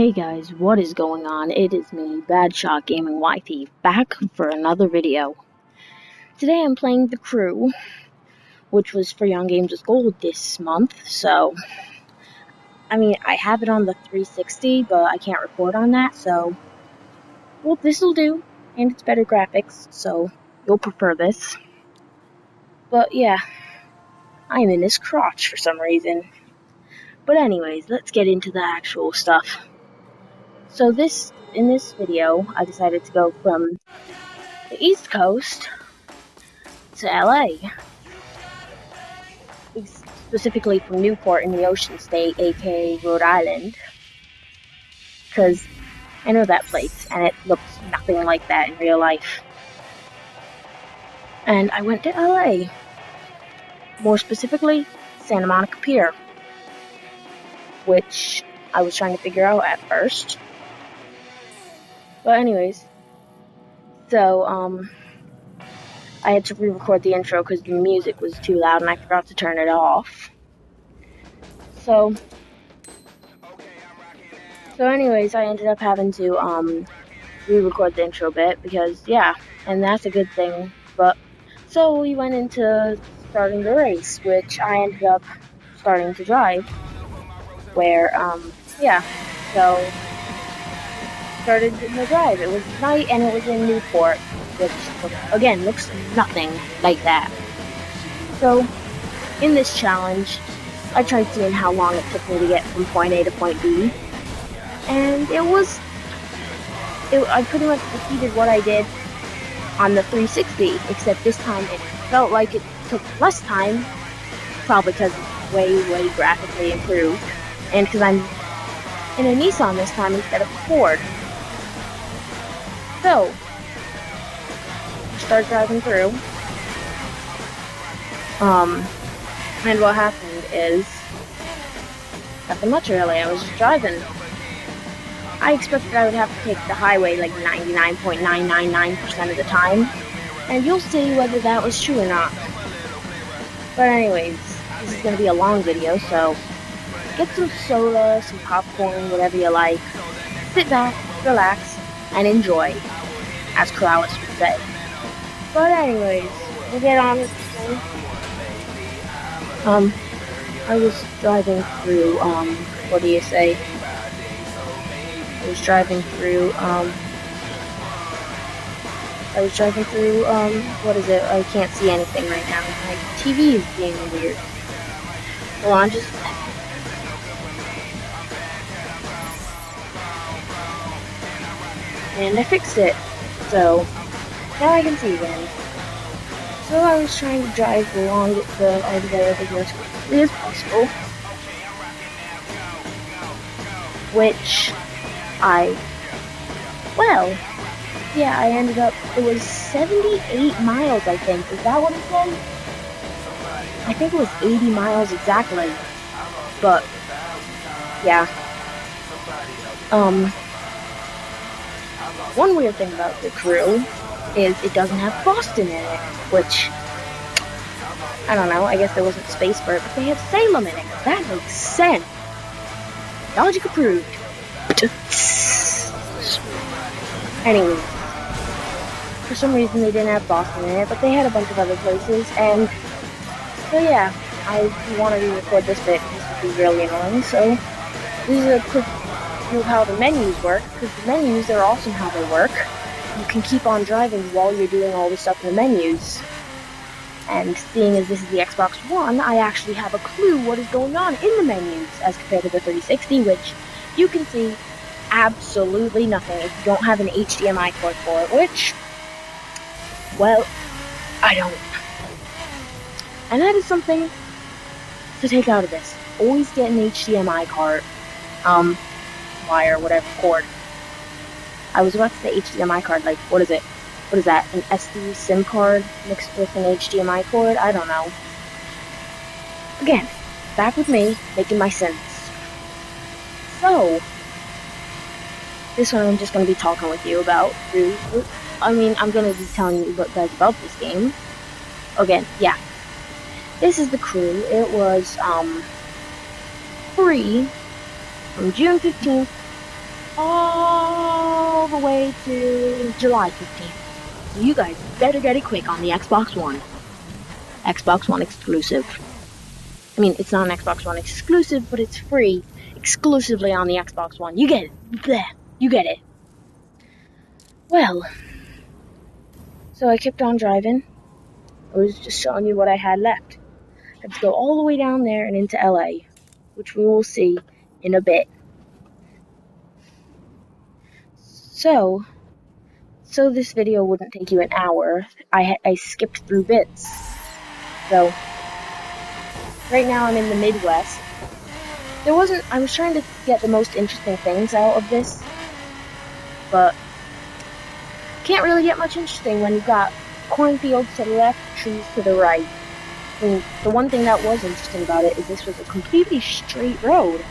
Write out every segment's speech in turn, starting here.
Hey guys, what is going on? It is me, Bad Shot Gaming YT, back for another video. Today I'm playing The Crew, which was for Young Games with Gold this month, so... I have it on the 360, but I can't record on that, so... Well, this'll do, and it's better graphics, so you'll prefer this. But yeah, I'm in this crotch for some reason. But anyways, let's get into the actual stuff. So in this video, I decided to go from the East Coast to LA, specifically from Newport in the Ocean State, aka Rhode Island, because I know that place and it looks nothing like that in real life. And I went to LA, more specifically Santa Monica Pier, which I was trying to figure out at first. But anyways, so I had to re-record the intro because the music was too loud and I forgot to turn it off. So anyways, I ended up having to re-record the intro bit because, yeah, and that's a good thing. But so we went into starting the race, which I ended up starting to drive, where so started the drive. It was night and it was in Newport, which again looks nothing like that. So in this challenge, I tried seeing how long it took me to get from point A to point B, and I pretty much repeated what I did on the 360, except this time it felt like it took less time, probably because it's way graphically improved, and because I'm in a Nissan this time instead of a Ford. So, start driving through, and what happened is, nothing much really. I was just driving. I expected I would have to take the highway like 99.999% of the time, and you'll see whether that was true or not. But anyways, this is going to be a long video, so get some soda, some popcorn, whatever you like, sit back, relax, and enjoy, as Corrales would say. But anyways, we'll get on with this thing. I was driving through, what do you say? I was driving through, what is it? I can't see anything right now. My TV is being weird. Hold on, just a second. And I fixed it. So, now I can see again. So I was trying to drive along the way over here as quickly as possible. Which I ended up, it was 78 miles, I think. Is that what it said? I think it was 80 miles exactly. But, yeah. One weird thing about The Crew is it doesn't have Boston in it, which, I don't know, I guess there wasn't space for it, but they have Salem in it. That makes sense. Logic approved. Anyway, for some reason they didn't have Boston in it, but they had a bunch of other places, and so yeah, I wanted to record this bit because this is really annoying, so this is a quick view of how the menus work, because the menus are awesome how they work. You can keep on driving while you're doing all the stuff in the menus, and seeing as this is the Xbox One, I actually have a clue what is going on in the menus as compared to the 360, which you can see absolutely nothing if you don't have an HDMI cord for it, which, well, I don't. And that is something to take out of this. Always get an HDMI card, wire, whatever, cord. I was about to say HDMI card, like, what is it? What is that, an SD SIM card mixed with an HDMI cord? I don't know. Again, back with me, making my sense. So, this one I'm just going to be talking with you about. I'm going to be telling you guys about this game. Again, yeah. This is The Crew. It was, free from June 15th all the way to July 15th. So you guys better get it quick on the Xbox One. Xbox One exclusive. I mean, it's not an Xbox One exclusive, but it's free exclusively on the Xbox One. You get it. Bleh. You get it. Well, so I kept on driving. I was just showing you what I had left. I had to go all the way down there and into LA, which we will see in a bit. So this video wouldn't take you an hour. I skipped through bits. So right now I'm in the Midwest. I was trying to get the most interesting things out of this, but can't really get much interesting when you've got cornfields to the left, trees to the right. I mean, the one thing that was interesting about it is this was a completely straight road.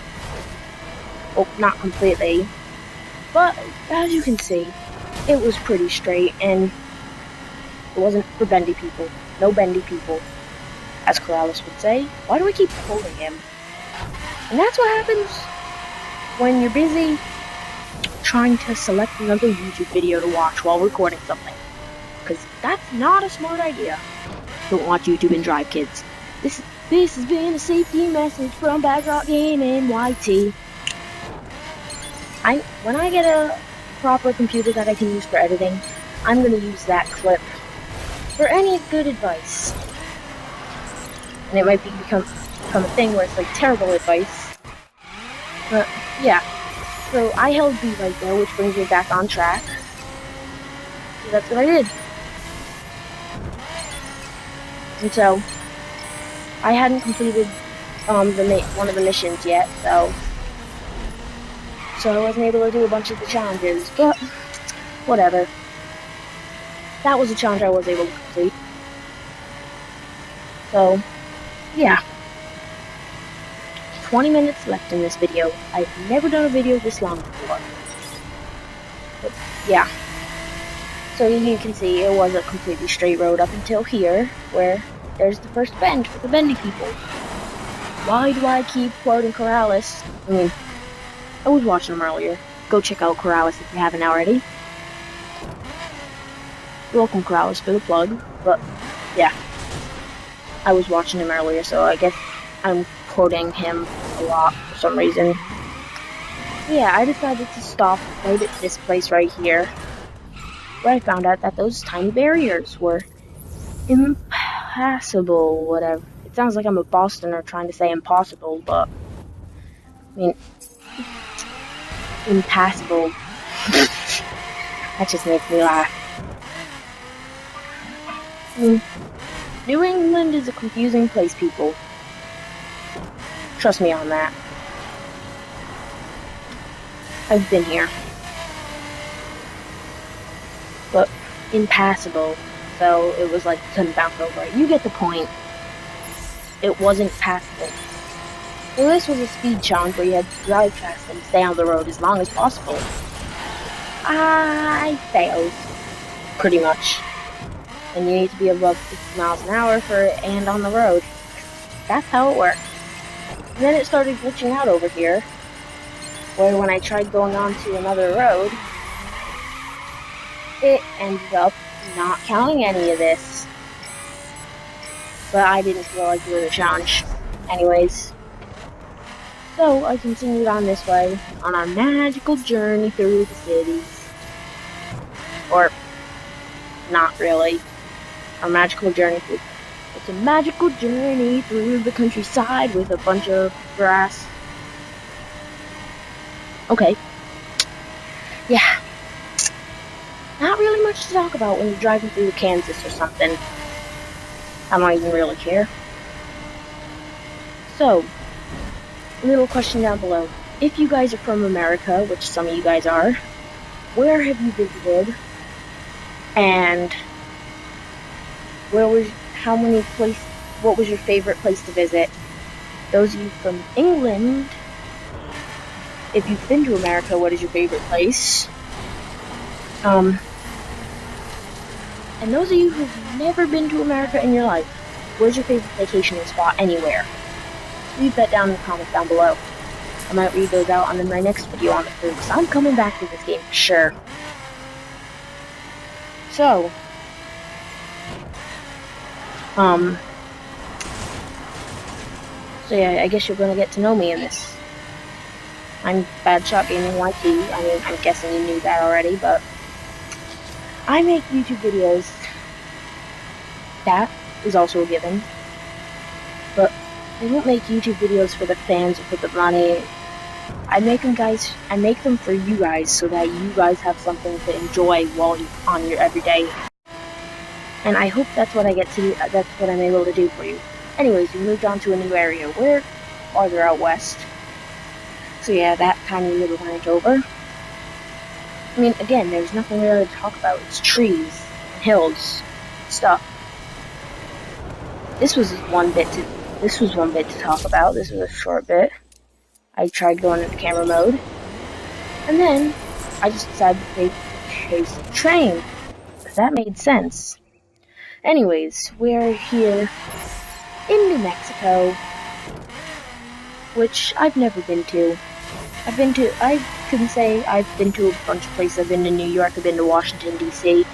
Well, not completely, but as you can see, it was pretty straight, and it wasn't for bendy people. No bendy people, as Corrales would say. Why do I keep quoting him? And that's what happens when you're busy trying to select another YouTube video to watch while recording something. Because that's not a smart idea. Don't watch YouTube and drive, kids. This has been a safety message from Backrock Gaming YT. When I get a proper computer that I can use for editing, I'm going to use that clip for any good advice. And it might become a thing where it's like terrible advice. But yeah, so I held B right there, which brings me back on track. So that's what I did. And so I hadn't completed one of the missions yet, so I wasn't able to do a bunch of the challenges, but whatever. That was a challenge I was able to complete. So yeah. 20 minutes left in this video. I've never done a video this long before. But yeah. So you can see it was a completely straight road up until here, where there's the first bend for the bendy people. Why do I keep quoting Corrales? I mean, I was watching him earlier. Go check out Corrales if you haven't already. You're welcome, Corrales, for the plug. But yeah, I was watching him earlier, so I guess I'm quoting him a lot for some reason. Yeah, I decided to stop right at this place right here, where I found out that those tiny barriers were impassable, whatever. It sounds like I'm a Bostoner trying to say impossible, but I mean, impassable. That just makes me laugh. New England is a confusing place, people. Trust me on that. I've been here. But impassable. So it was like you couldn't bounce over it. You get the point. It wasn't passable. So this was a speed challenge where you had to drive fast and stay on the road as long as possible. I failed. Pretty much. And you need to be above 50 miles an hour for it and on the road. That's how it works. And then it started glitching out over here, where when I tried going on to another road, it ended up not counting any of this. But I didn't feel like doing the challenge anyways. So I continued on this way, on our magical journey through the cities. Or, not really. Our magical journey through... It's a magical journey through the countryside with a bunch of grass. Okay. Yeah. Not really much to talk about when you're driving through Kansas or something. I don't even really care. So, a little question down below. If you guys are from America, which some of you guys are, where have you visited? And what was your favorite place to visit? Those of you from England, if you've been to America, what is your favorite place? And those of you who've never been to America in your life, where's your favorite vacationing spot anywhere? Leave that down in the comments down below. I might read those out on my next video on the crew, because I'm coming back to this game for sure. So, yeah, I guess you're gonna get to know me in this. I'm Bad Shot Gaming YT. I mean, I'm guessing you knew that already, but I make YouTube videos. That is also a given. But I don't make YouTube videos for the fans or for the money. I make them for you guys, so that you guys have something to enjoy while you're on your everyday. And I hope that's what I get to do. That's what I'm able to do for you. Anyways, we moved on to a new area. We're farther out west. So yeah, that tiny little ranch over. I mean, again, there's nothing really to talk about. It's trees, hills, stuff. This was one bit to talk about. This was a short bit. I tried going into camera mode, and then I just decided to chase the train. That made sense. Anyways, we're here in New Mexico, which I've never been to. I can say I've been to a bunch of places. I've been to New York, I've been to Washington, D.C.,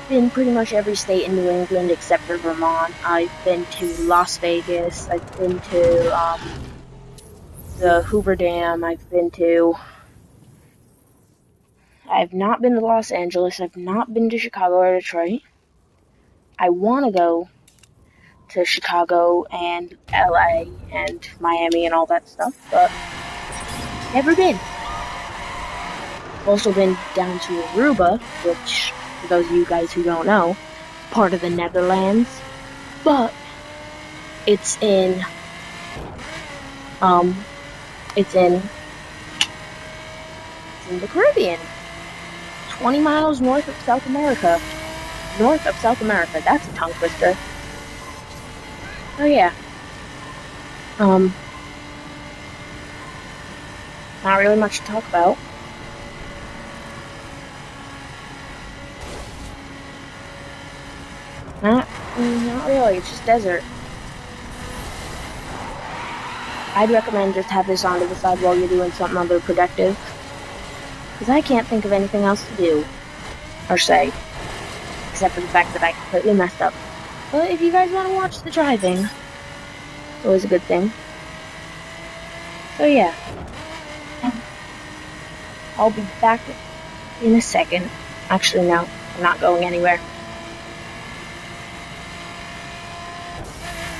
been pretty much every state in New England except for Vermont. I've been to Las Vegas, I've been to, the Hoover Dam, I've not been to Los Angeles, I've not been to Chicago or Detroit. I want to go to Chicago and LA and Miami and all that stuff, but never been. I've also been down to Aruba, which, for those of you guys who don't know, is part of the Netherlands, but it's in the Caribbean, 20 miles north of South America. That's a tongue twister. Oh yeah. Not really much to talk about. Not really, it's just desert. I'd recommend just have this on to the side while you're doing something other productive, because I can't think of anything else to do, or say, except for the fact that I completely messed up. But if you guys want to watch the driving, it's always a good thing. So yeah. I'll be back in a second. Actually, no, I'm not going anywhere.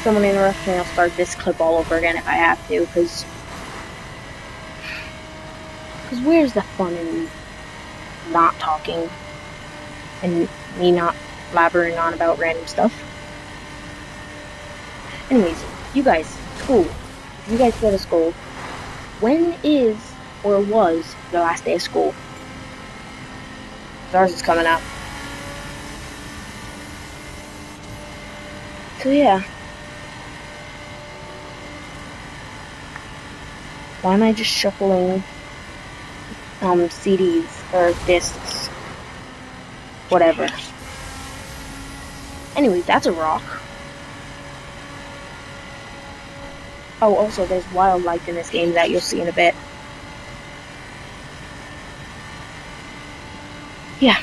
Someone interrupt me, I'll start this clip all over again if I have to, because where's the fun in not talking and me not blabbering on about random stuff? Anyways, you guys, school. If you guys go to school, when is or was the last day of school? Ours is coming up. So yeah. Why am I just shuffling CDs or discs? Whatever. Anyways, that's a rock. Oh, also, there's wildlife in this game that you'll see in a bit. Yeah.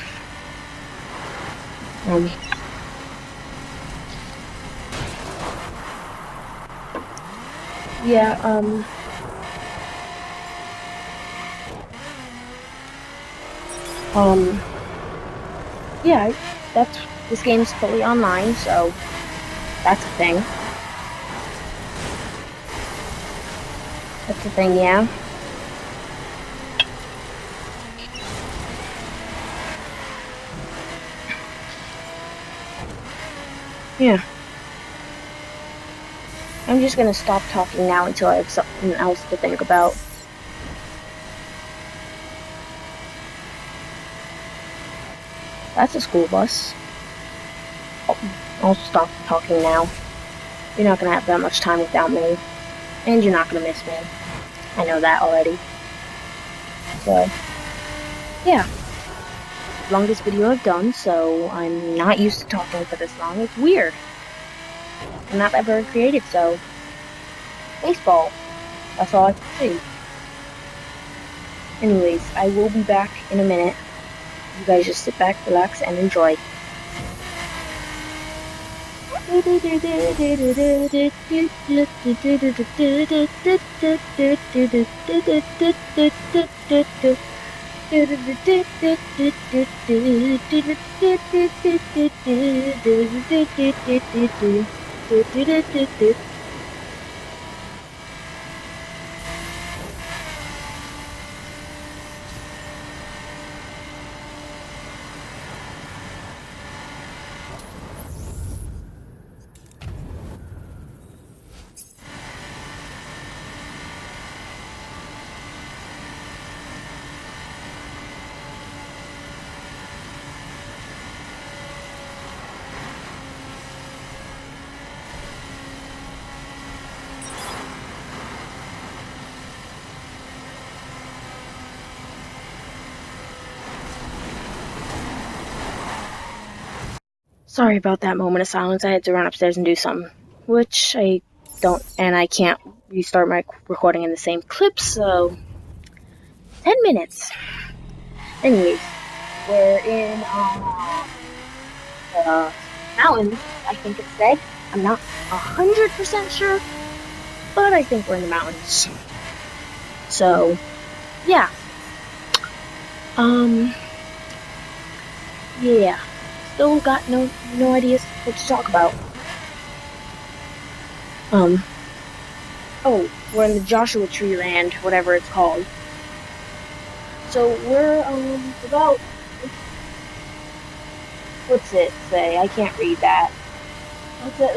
Yeah, this game's fully online, so that's a thing. That's a thing, yeah. Yeah. I'm just gonna stop talking now until I have something else to think about. That's a school bus. I'll stop talking now. You're not gonna have that much time without me. And you're not gonna miss me. I know that already. So, yeah. Longest video I've done, so I'm not used to talking for this long. It's weird. I'm not that very creative, so baseball. That's all I can see. Anyways, I will be back in a minute. You guys just sit back, relax, and enjoy. Sorry about that moment of silence. I had to run upstairs and do something, which I don't, and I can't restart my recording in the same clip, so 10 minutes. Anyways, we're in the mountains, I think it said. I'm not 100% sure, but I think we're in the mountains. So, yeah. Yeah. Still got no ideas what to talk about. Oh, we're in the Joshua Tree Land, whatever it's called. So we're about, what's it say? I can't read that. What's it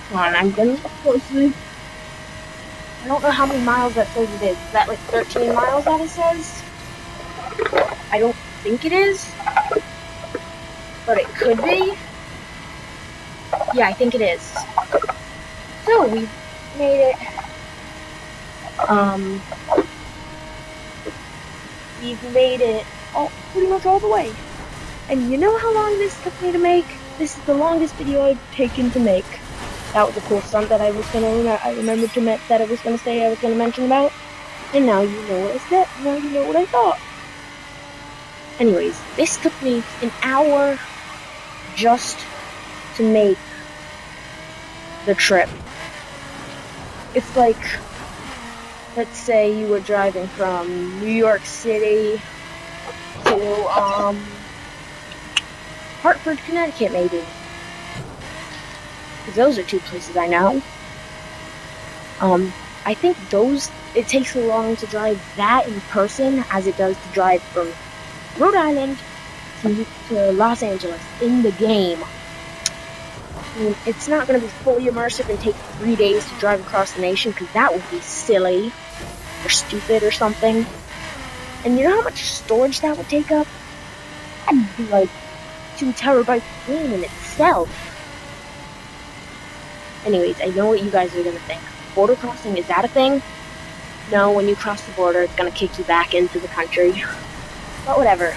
come on, I'm gonna look closely. I don't know how many miles that says it is. Is that like 13 miles that it says? I don't think it is, but it could be. Yeah, I think it is. So we made it. We've made it pretty much all the way. And you know how long this took me to make? This is the longest video I've taken to make. That was a cool stunt that I remembered that I was gonna say I was gonna mention about. And now you know what I said. Now you know what I thought. Anyways, this took me an hour just to make the trip. It's like, let's say you were driving from New York City to Hartford, Connecticut, maybe. Because those are two places I know. I think it takes so long to drive that in person as it does to drive from Rhode Island to Los Angeles in the game. I mean, it's not going to be fully immersive and take 3 days to drive across the nation, because that would be silly or stupid or something. And you know how much storage that would take up? That'd be like 2 terabytes game in itself. Anyways, I know what you guys are going to think. Border crossing, is that a thing? No, when you cross the border, it's going to kick you back into the country. But whatever.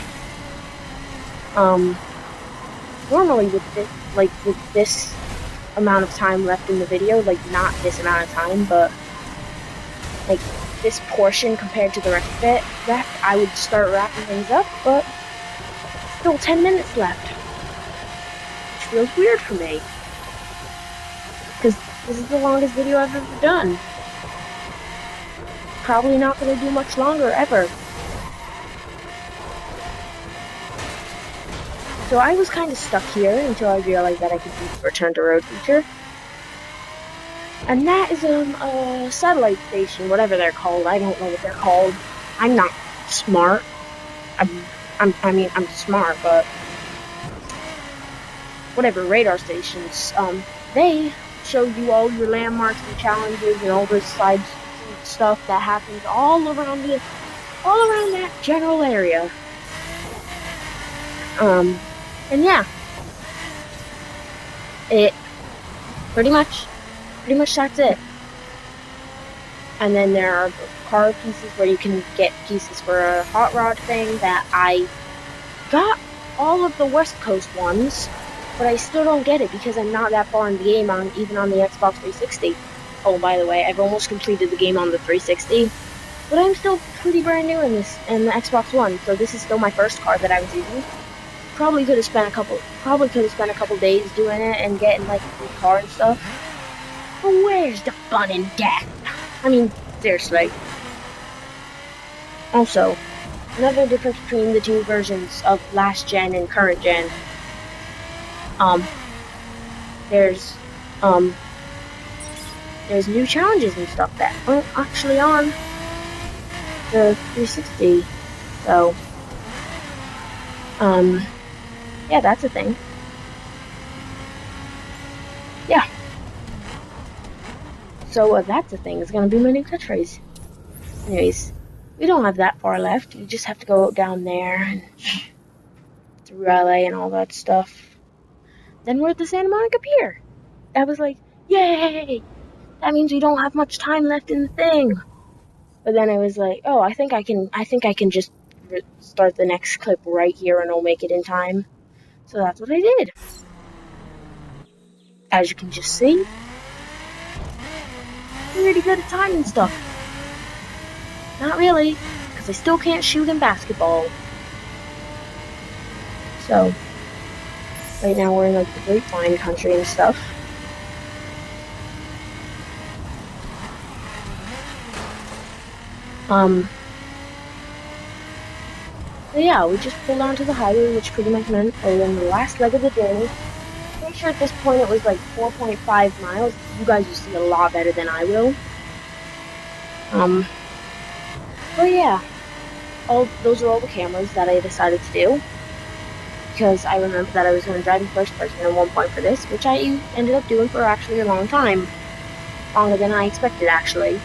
Normally with this amount of time left in the video, like not this amount of time, but like this portion compared to the rest of it left, I would start wrapping things up, but still 10 minutes left. Which feels weird for me. Because this is the longest video I've ever done. Probably not going to do much longer, ever. So I was kind of stuck here until I realized that I could use the Return to Road feature. And that is a satellite station, whatever they're called. I don't know what they're called. I'm not smart. I'm smart, but whatever, radar stations. They show you all your landmarks and challenges and all this side stuff that happens all around that general area. And yeah, it pretty much that's it. And then there are car pieces where you can get pieces for a hot rod thing that I got all of the West Coast ones, but I still don't get it because I'm not that far in the game even on the Xbox 360. Oh, by the way, I've almost completed the game on the 360. But I'm still pretty brand new in this, in the Xbox One, so this is still my first car that I was using. Probably could have spent a couple days doing it and getting like a good car and stuff. But where's the fun in that? I mean, seriously. Also, another difference between the two versions of last gen and current gen. There's new challenges and stuff that aren't actually on the 360. So, yeah, that's a thing. Yeah. So, that's a thing. It's gonna be my new catchphrase. Anyways, we don't have that far left. You just have to go down there and through LA and all that stuff. Then we're at the Santa Monica Pier. I was like, yay! That means we don't have much time left in the thing. But then I was like, oh, I think I can just start the next clip right here and I'll make it in time. So that's what I did. As you can just see, I'm really good at timing stuff. Not really, because I still can't shoot in basketball. So, right now we're in like the grapevine country and stuff. So yeah, we just pulled onto the highway, which pretty much meant we're in the last leg of the journey. Pretty sure at this point it was like 4.5 miles. You guys will see a lot better than I will. But yeah, those are all the cameras that I decided to do. Because I remember that I was going to drive in first person at one point for this, which I ended up doing for actually a long time. Longer than I expected, actually.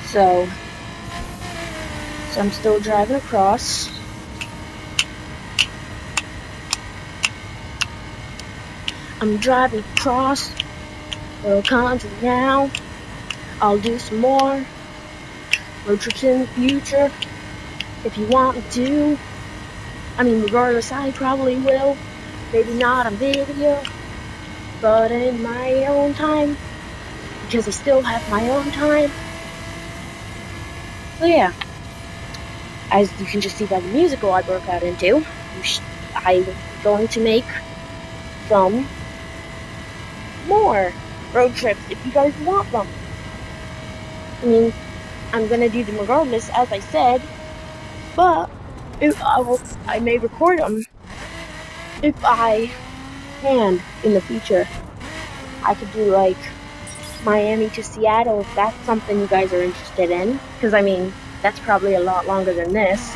So I'm still driving across. I'm driving across the country now. I'll do some more road trips in the future if you want me to. I mean, regardless, I probably will. Maybe not on video, but in my own time, because I still have my own time. So yeah, as you can just see by the musical I broke out into, I'm going to make some more road trips if you guys want them. I mean, I'm gonna do them regardless, as I said, but I may record them if I can in the future. I could do like Miami to Seattle if that's something you guys are interested in, because I mean, that's probably a lot longer than this.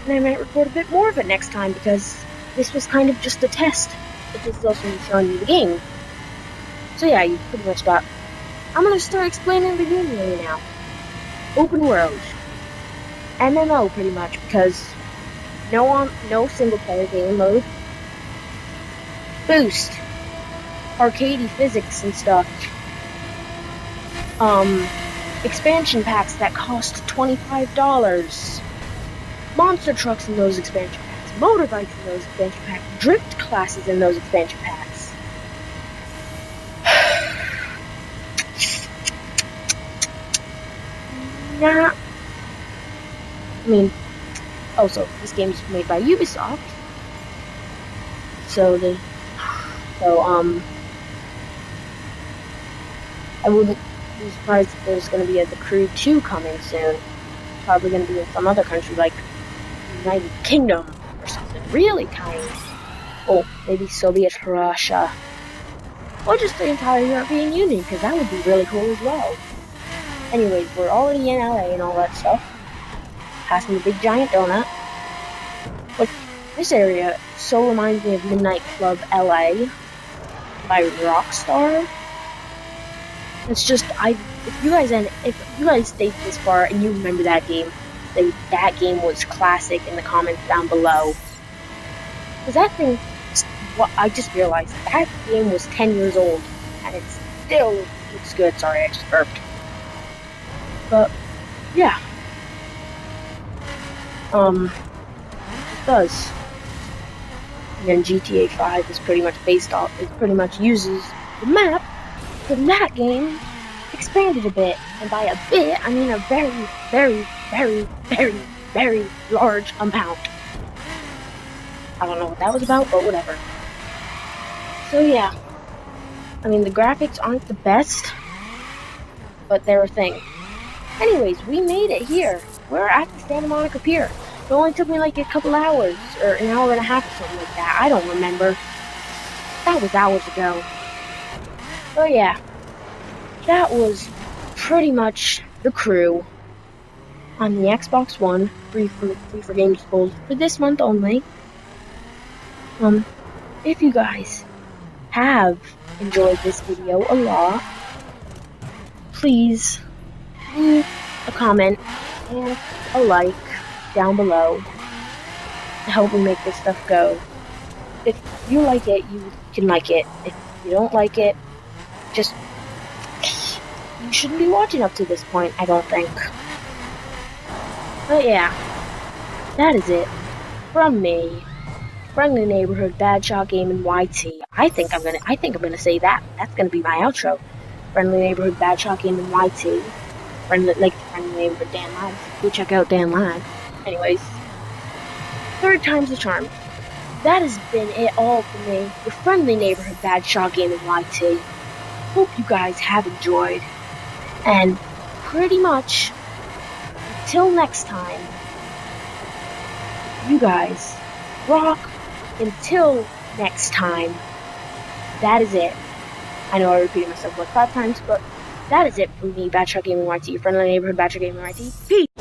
And I might record a bit more of it next time, because this was kind of just a test. But this is also showing you the game. So yeah, you pretty much got... I'm gonna start explaining the game really now. Open world. MMO pretty much, because no single player game mode. Boost. Arcadey physics and stuff. Expansion packs that cost $25. Monster trucks in those expansion packs. Motorbikes in those expansion packs. Drift classes in those expansion packs. Nah. I mean, also, this game is made by Ubisoft. I wouldn't be surprised if there's going to be The Crew 2 coming soon. Probably going to be in some other country like United Kingdom or something really tiny. Oh, maybe Soviet Russia. Or just the entire European Union, because that would be really cool as well. Anyways, we're already in LA and all that stuff. Passing the big giant donut. But this area so reminds me of Midnight Club LA by Rockstar. It's just, if you guys stayed this far and you remember that game, that game was classic in the comments down below. Because that thing, I just realized, that game was 10 years old, and it still looks good. Sorry, I just burped. But, yeah. It does. And then GTA 5 is pretty much uses the map from that game expanded a bit, and by a bit, I mean a very, very, very, very, very large amount. I don't know what that was about, but whatever. So yeah, I mean the graphics aren't the best, but they're a thing. Anyways, we made it here. We're at the Santa Monica Pier. It only took me like a couple hours, or an hour and a half or something like that. I don't remember. That was hours ago. But yeah, that was pretty much the crew on the Xbox One, free for games gold for this month only. If you guys have enjoyed this video a lot, please leave a comment and a like down below to help me make this stuff go. If you like it, you can like it. If you don't like it, just you shouldn't be watching up to this point, I don't think. But yeah, that is it from me. Friendly Neighborhood Bad Shot Gaming YT. I think I'm gonna say that. That's gonna be my outro. Friendly Neighborhood Bad Shot Gaming YT. Friendly Neighborhood Dan Live. Go check out Dan Live. Anyways, third time's the charm. That has been it all for me. Your friendly neighborhood Bad Shot Gaming YT. Hope you guys have enjoyed. And pretty much, until next time, you guys rock. Until next time, that is it. I know I repeated myself like 5 times, but that is it from me, Bad Shot Gaming YT, your friendly neighborhood Bad Shot Gaming YT. Peace!